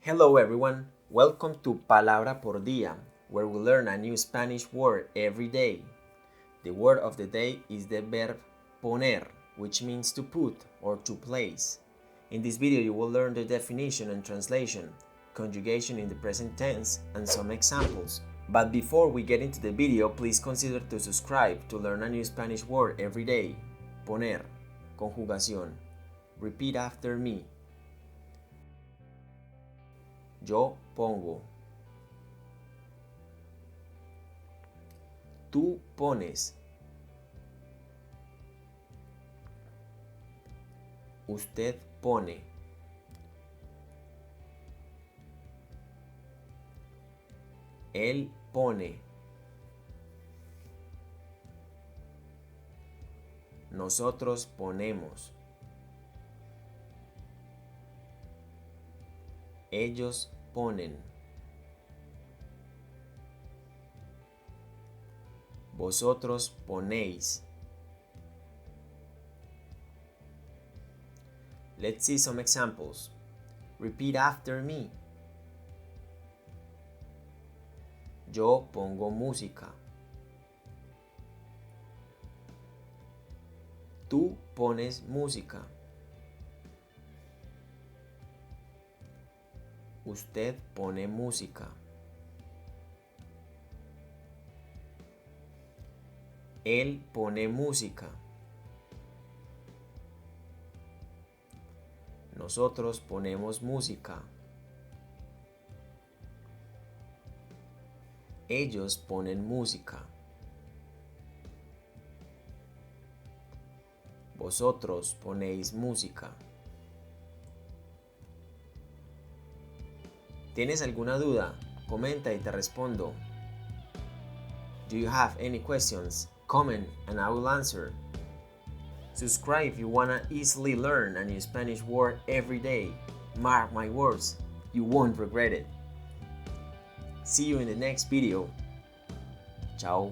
Hello everyone, welcome to Palabra por Día, where we learn a new Spanish word every day. The word of the day is the verb poner, which means to put or to place. In this video you will learn the definition and translation, conjugation in the present tense, and some examples. But before we get into the video, please consider to subscribe to learn a new Spanish word every day. Poner, conjugación. Repeat after me. Yo pongo. Tú pones. Usted pone. Él pone. Nosotros ponemos. Ellos ponen. Vosotros ponéis. Let's see some examples. Repeat after me. Yo pongo música. Tú pones música. Usted pone música. Él pone música. Nosotros ponemos música. Ellos ponen música. Vosotros ponéis música. ¿Tienes alguna duda? Comenta y te respondo. Do you have any questions? Comment and I will answer. Subscribe if you wanna easily learn a new Spanish word every day. Mark my words, you won't regret it. See you in the next video. Ciao.